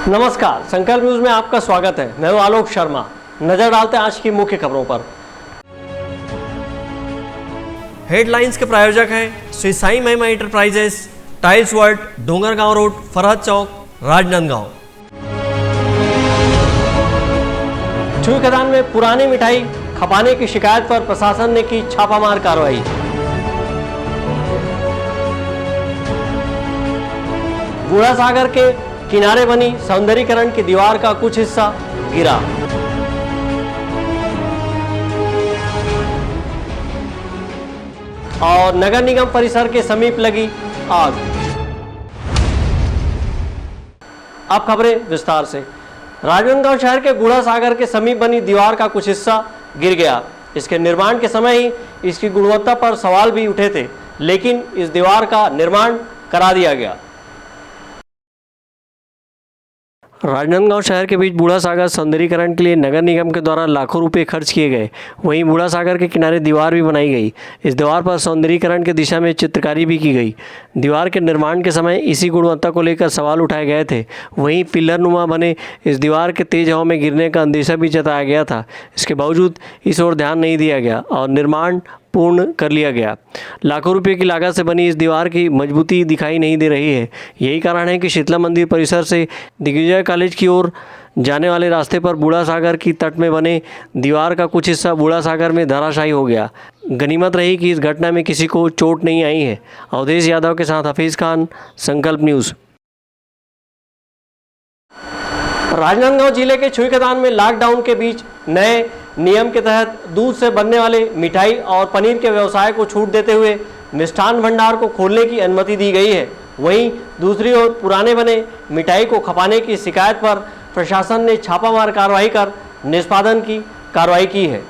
नमस्कार, संकल्प न्यूज में आपका स्वागत है। मैं हूं आलोक शर्मा। नजर डालते हैं आज की मुख्य खबरों पर। हेडलाइंस के प्रायोजक हैं Shri Sai Mahima enterprises, tiles world, Dongargaon road, Farhad Chowk, Rajnandgaon. Chhuikhadan में पुरानी मिठाई खपाने की शिकायत पर प्रशासन ने की छापामार कार्रवाई। बूढ़ा सागर के किनारे बनी सौंदर्यीकरण की दीवार का कुछ हिस्सा गिरा। और नगर निगम परिसर के समीप लगी आग। अब खबरें विस्तार से। राजनांदगांव शहर के बूढ़ा सागर के समीप बनी दीवार का कुछ हिस्सा गिर गया। इसके निर्माण के समय ही इसकी गुणवत्ता पर सवाल भी उठे थे, लेकिन इस दीवार का निर्माण करा दिया गया। राजनांदगांव शहर के बीच बूढ़ा सागर सौंदर्यीकरण के लिए नगर निगम के द्वारा लाखों रुपए खर्च किए गए। वहीं बूढ़ा सागर के किनारे दीवार भी बनाई गई। इस दीवार पर सौंदर्यीकरण की दिशा में चित्रकारी भी की गई। दीवार के निर्माण के समय इसी गुणवत्ता को लेकर सवाल उठाए गए थे। वहीं पिलर नुमा बने इस दीवार के तेज हवा में गिरने का अंदेशा भी जताया गया था। इसके बावजूद इस ओर ध्यान नहीं दिया गया और निर्माण पूर्ण कर लिया गया। लाखों रुपए की लागत से बनी इस दीवार की मजबूती दिखाई नहीं दे रही है। यही कारण है कि शीतला मंदिर परिसर से दिग्विजय कॉलेज की ओर जाने वाले रास्ते पर बूढ़ा सागर की तट में बने दीवार का कुछ हिस्सा बूढ़ा सागर में धराशायी हो गया। गनीमत रही कि इस घटना में किसी को चोट नहीं आई है। अवधेश यादव के साथ हफीज खान, संकल्प न्यूज़। राजनांदगांव जिले के छुई खदान में लॉकडाउन के बीच नए नियम के तहत दूध से बनने वाले मिठाई और पनीर के व्यवसाय को छूट देते हुए मिष्ठान भंडार को खोलने की अनुमति दी गई है। वहीं दूसरी ओर पुराने बने मिठाई को खपाने की शिकायत पर प्रशासन ने छापामार कार्रवाई कर निष्पादन की कार्रवाई की है।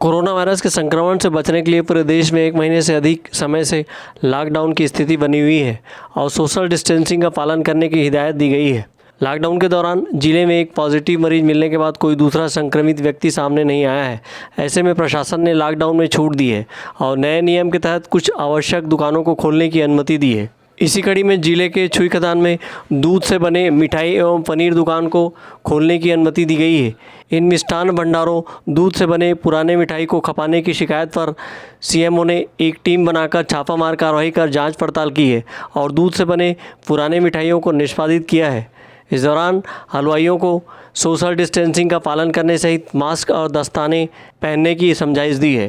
कोरोना वायरस के संक्रमण से बचने के लिए पूरे देश में 1 महीने से अधिक समय से लॉकडाउन की स्थिति बनी हुई है और सोशल डिस्टेंसिंग का पालन करने की हिदायत दी गई है। लॉकडाउन के दौरान जिले में एक पॉजिटिव मरीज मिलने के बाद कोई दूसरा संक्रमित व्यक्ति सामने नहीं आया है। ऐसे में प्रशासन ने लॉकडाउन में छूट दी है और नए नियम के तहत कुछ आवश्यक दुकानों को खोलने की अनुमति दी है। इसी कड़ी में जिले के छुई खदान में दूध से बने मिठाई एवं पनीर दुकान को खोलने की अनुमति दी गई है। इन मिष्ठान भंडारों दूध से बने पुराने मिठाई को खपाने की शिकायत पर सीएमओ ने एक टीम बनाकर छापामार कार्रवाई कर जांच पड़ताल की है और दूध से बने पुराने मिठाइयों को निष्पादित किया है। इस दौरान हलवाइयों को सोशल डिस्टेंसिंग का पालन करने सहित मास्क और दस्ताने पहनने की समझाइश दी है।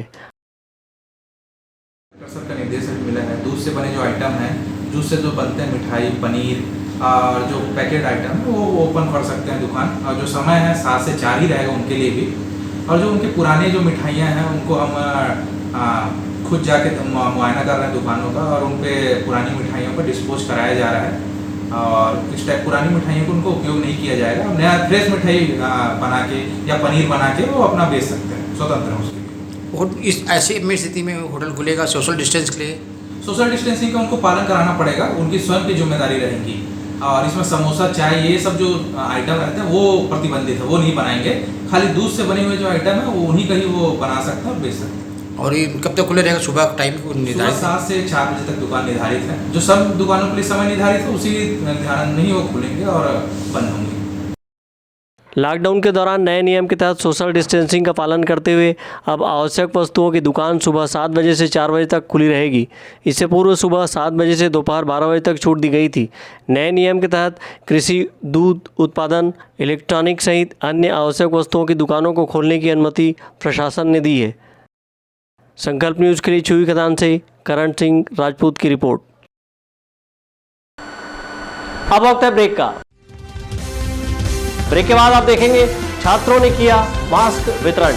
सर का निर्देश मिला है, दूध से बने जो आइटम हैं, दूध से जो बनते हैं मिठाई, पनीर और जो पैकेट आइटम वो ओपन कर सकते हैं दुकान। और जो समय है 7 से 4 ही रहेगा उनके लिए भी। और जो उनके पुराने जो मिठाइयाँ हैं उनको हम खुद जाके मुआयना कर रहे हैं दुकानों का और उन पर पुरानी मिठाइयों को डिस्पोज कराया जा रहा है। और इस टाइप पुरानी मिठाइयों को उनको उपयोग नहीं किया जाएगा। नया फ्रेश मिठाई बना के या पनीर बना के वो अपना बेच सकते हैं, स्वतंत्र है उसके लिए। और इस ऐसी में स्थिति में होटल खुलेगा सोशल डिस्टेंस के लिए? सोशल डिस्टेंसिंग का उनको पालन कराना पड़ेगा, उनकी स्वयं की जिम्मेदारी रहेगी। और इसमें समोसा, चाय, ये सब जो आइटम रहते हैं वो प्रतिबंधित है, वो नहीं बनाएंगे। खाली दूध से बने हुए जो आइटम है वो उन्हीं का ही वो बना सकते हैं और बेच सकते हैं। और ये कब तक खुले रहेगा? सुबह टाइम निर्धारित? 7 से 4 बजे तक दुकान निर्धारित है। जो सब दुकानों के लिए समय निर्धारित है उसी ध्यान नहीं वो खुलेंगे और बंद होंगे। लॉकडाउन के दौरान नए नियम के तहत सोशल डिस्टेंसिंग का पालन करते हुए अब आवश्यक वस्तुओं की दुकान सुबह 7 बजे से 4 बजे तक खुली रहेगी। इससे पूर्व सुबह 7 बजे से दोपहर 12 बजे तक छूट दी गई थी। नए नियम के तहत कृषि, दूध उत्पादन, इलेक्ट्रॉनिक सहित अन्य आवश्यक वस्तुओं की दुकानों को खोलने की अनुमति प्रशासन ने दी है। संकल्प न्यूज़ के लिए छुई खदान से करण सिंह राजपूत की रिपोर्ट। अब वक्त है ब्रेक का। ब्रेक के बाद आप देखेंगे छात्रों ने किया मास्क वितरण।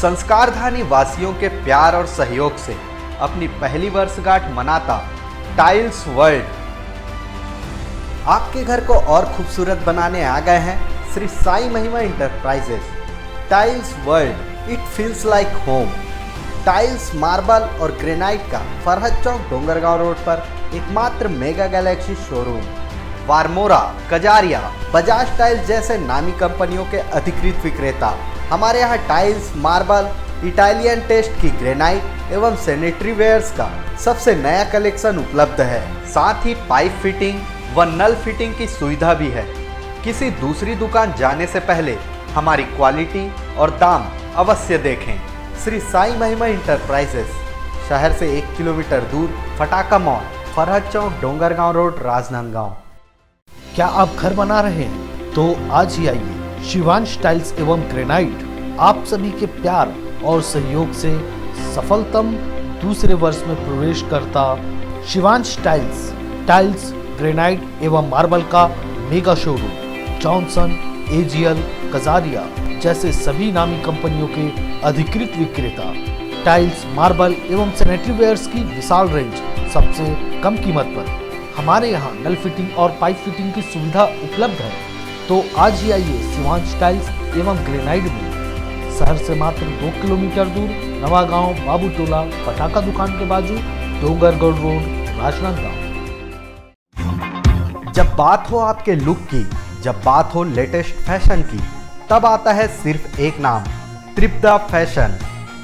संस्कारधानी वासियों के प्यार और सहयोग से अपनी पहली वर्षगांठ मनाता टाइल्स वर्ल्ड आपके घर को और खूबसूरत बनाने आ गए हैं Shri Sai Mahima enterprises, tiles world, it feels like home. Tiles, marble और ग्रेनाइट का फरहद चौक डोंगरगांव रोड पर एकमात्र mega galaxy showroom. Varmora, Kajaria, Bajaj tiles जैसे नामी कंपनियों के अधिकृत विक्रेता। हमारे यहाँ टाइल्स, मार्बल, इटालियन टेस्ट की ग्रेनाइट एवं सैनिटरी वेयर्स का सबसे नया कलेक्शन उपलब्ध है। साथ ही पाइप फिटिंग व नल फिटिंग की सुविधा भी है। किसी दूसरी दुकान जाने से पहले हमारी क्वालिटी और दाम अवश्य देखें। श्री साई महिमा इंटरप्राइजेस, शहर से 1 किलोमीटर दूर, फटाका मॉल, फरहद चौक, डोंगरगांव रोड, राजनांदगांव। क्या आप घर बना रहे हैं तो आज ही आइए। शिवांश टाइल्स एवं ग्रेनाइट आप सभी के प्यार और सहयोग से सफलतम दूसरे वर्ष में प्रवेश करता शिवांश टाइल्स, ग्रेनाइट एवं मार्बल का mega showroom Johnson, AGL, Kajaria जैसे सभी नामी कंपनियों के अधिकृत विक्रेता। टाइल्स, मार्बल एवं सैनिटरी वेयर्स की विशाल रेंज सबसे कम कीमत पर। हमारे यहाँ नल फिटिंग और पाइप फिटिंग की सुविधा उपलब्ध है। तो आज ही आइए शिवांश टाइल्स एवं ग्रेनाइट में। शहर से मात्र 2 किलोमीटर दूर, नवागांव, बाबू टोला, पटाखा दुकान के बाजू, डोंगरगढ़ रोड, राजनांदगांव। जब बात हो आपके लुक की, जब बात हो लेटेस्ट फैशन की, तब आता है सिर्फ एक नाम, त्रिपदा फैशन।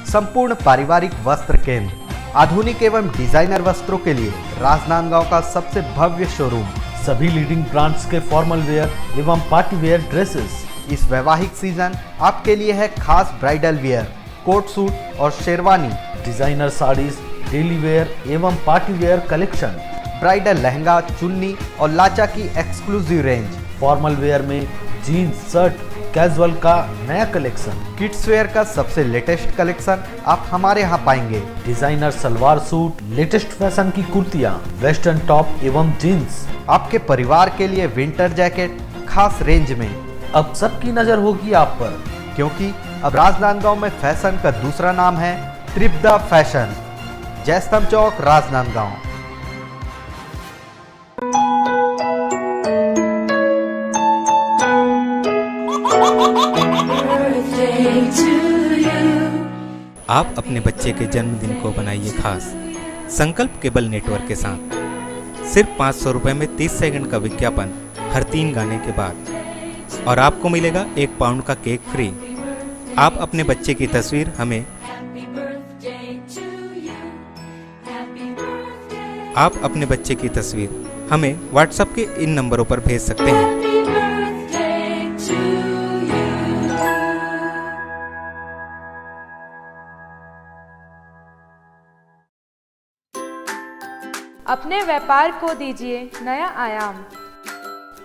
संपूर्ण पारिवारिक वस्त्र केंद्र, आधुनिक एवं डिजाइनर वस्त्रों के लिए राजनांदगांव का सबसे भव्य शोरूम। सभी लीडिंग ब्रांड्स के फॉर्मल वेयर एवं पार्टी वेयर ड्रेसेस। इस वैवाहिक सीजन आपके लिए है खास ब्राइडल वियर, कोट सूट और sherwani, designer saris, daily wear एवं party wear collection, bridal lehenga, चुन्नी और लाचा की एक्सक्लूसिव रेंज। फॉर्मल वेयर में जीन्स, शर्ट, कैजुअल का नया कलेक्शन। किड्स वेयर का सबसे लेटेस्ट कलेक्शन आप हमारे यहाँ पाएंगे। Designer salwar suit, latest fashion की कुर्तियाँ, वेस्टर्न टॉप एवं जीन्स। आपके परिवार के लिए विंटर जैकेट खास रेंज में। अब सबकी नजर होगी आप पर, क्योंकि अब राजनांदगांव में फैशन का दूसरा नाम है त्रिपदा फैशन, जयस्तंभ चौक, राजनांदगांव। आप अपने बच्चे के जन्मदिन को बनाइए खास संकल्प केबल नेटवर्क के साथ। सिर्फ 500 रुपये में 30 सेकंड का विज्ञापन हर 3 गाने के बाद, और आपको मिलेगा 1 पाउंड का केक फ्री। आप अपने बच्चे की तस्वीर हमें व्हाट्सएप के इन नंबरों पर भेज सकते हैं। अपने व्यापार को दीजिए नया आयाम।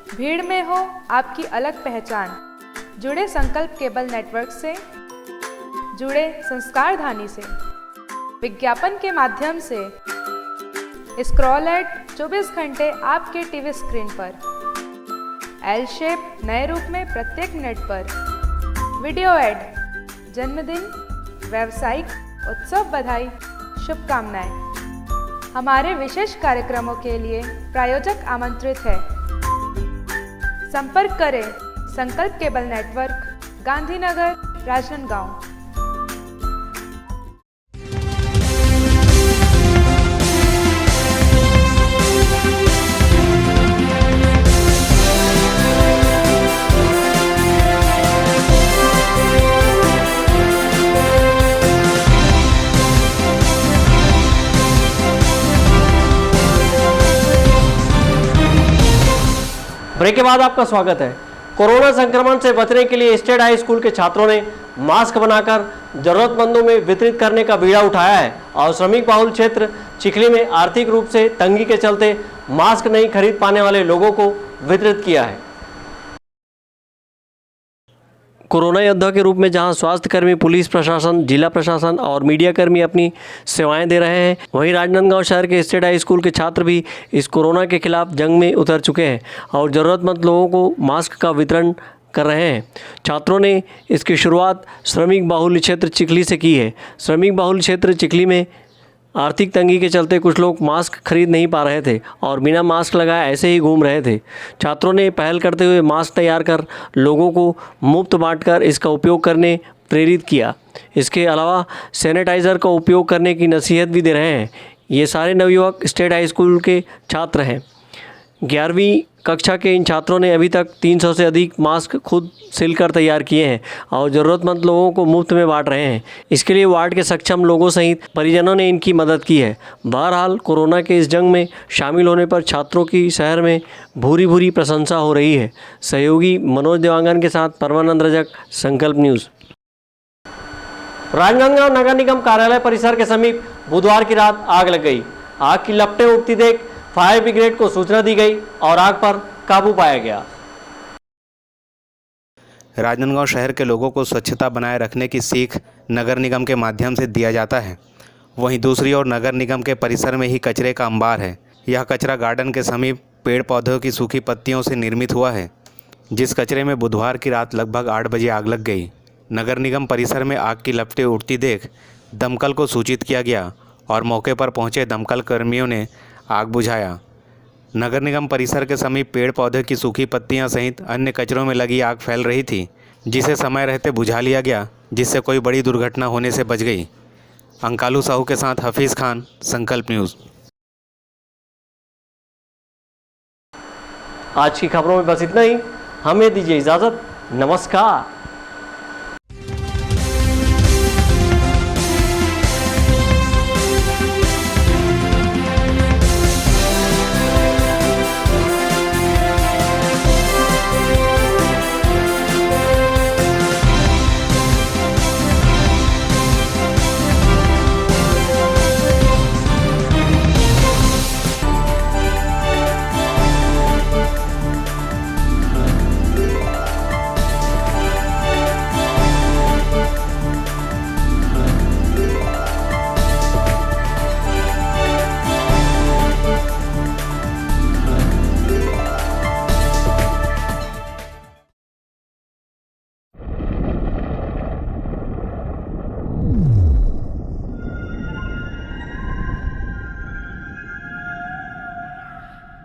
भीड़ में हो आपकी अलग पहचान। जुड़े संकल्प केबल नेटवर्क से, जुड़े संस्कारधानी से। विज्ञापन के माध्यम से स्क्रॉल एड 24 घंटे आपके टीवी स्क्रीन पर। एल शेप नए रूप में प्रत्येक मिनट पर। वीडियो एड, जन्मदिन, व्यावसायिक उत्सव बधाई, शुभकामनाएं। हमारे विशेष कार्यक्रमों के लिए प्रायोजक आमंत्रित है। संपर्क करें Sankalp cable network, Gandhinagar, Rajnandgaon. Break के बाद आपका स्वागत है। कोरोना संक्रमण से बचने के लिए स्टेट हाई स्कूल के छात्रों ने मास्क बनाकर जरूरतमंदों में वितरित करने का बीड़ा उठाया है और श्रमिक बहुल क्षेत्र चिखली में आर्थिक रूप से तंगी के चलते मास्क नहीं खरीद पाने वाले लोगों को वितरित किया है। कोरोना योद्धा के रूप में जहां स्वास्थ्यकर्मी, पुलिस प्रशासन, जिला प्रशासन और मीडिया कर्मी अपनी सेवाएं दे रहे हैं, वहीं राजनांदगांव शहर के स्टेट हाई स्कूल के छात्र भी इस कोरोना के खिलाफ जंग में उतर चुके हैं और ज़रूरतमंद लोगों को मास्क का वितरण कर रहे हैं। छात्रों ने इसकी शुरुआत श्रमिक बाहुल्य क्षेत्र चिखली से की है। श्रमिक बाहुल्य क्षेत्र चिखली में आर्थिक तंगी के चलते कुछ लोग मास्क खरीद नहीं पा रहे थे और बिना मास्क लगाए ऐसे ही घूम रहे थे। छात्रों ने पहल करते हुए मास्क तैयार कर लोगों को मुफ्त बांटकर इसका उपयोग करने प्रेरित किया। इसके अलावा सैनिटाइज़र का उपयोग करने की नसीहत भी दे रहे हैं। ये सारे नवयुवक स्टेट हाई स्कूल के छात्र हैं। 11वीं कक्षा के इन छात्रों ने अभी तक 300 से अधिक मास्क खुद सिलकर तैयार किए हैं और ज़रूरतमंद लोगों को मुफ्त में बांट रहे हैं। इसके लिए वार्ड के सक्षम लोगों सहित परिजनों ने इनकी मदद की है। बहरहाल कोरोना के इस जंग में शामिल होने पर छात्रों की शहर में भूरी भूरी प्रशंसा हो रही है। सहयोगी मनोज देवांगन के साथ परमानंद रजक, संकल्प न्यूज़। राजनांदगांव नगर निगम कार्यालय परिसर के समीप बुधवार की रात आग लग गई। आग की लपटें उठती देख फायर ब्रिगेड को सूचना दी गई और आग पर काबू पाया गया। राजनांदगांव शहर के लोगों को स्वच्छता बनाए रखने की सीख नगर निगम के माध्यम से दिया जाता है। वहीं दूसरी ओर नगर निगम के परिसर में ही कचरे का अंबार है। यह कचरा गार्डन के समीप पेड़ पौधों की सूखी पत्तियों से निर्मित हुआ है, जिस कचरे में बुधवार की रात लगभग 8 बजे आग लग गई। नगर निगम परिसर में आग की लपटें उठती देख दमकल को सूचित किया गया और मौके पर पहुंचे दमकल कर्मियों ने आग बुझाया। नगर निगम परिसर के समीप पेड़ पौधे की सूखी पत्तियां सहित अन्य कचरों में लगी आग फैल रही थी, जिसे समय रहते बुझा लिया गया, जिससे कोई बड़ी दुर्घटना होने से बच गई। अंकालू साहू के साथ हफीज़ खान, संकल्प न्यूज़। आज की खबरों में बस इतना ही। हमें दीजिए इजाज़त। नमस्कार।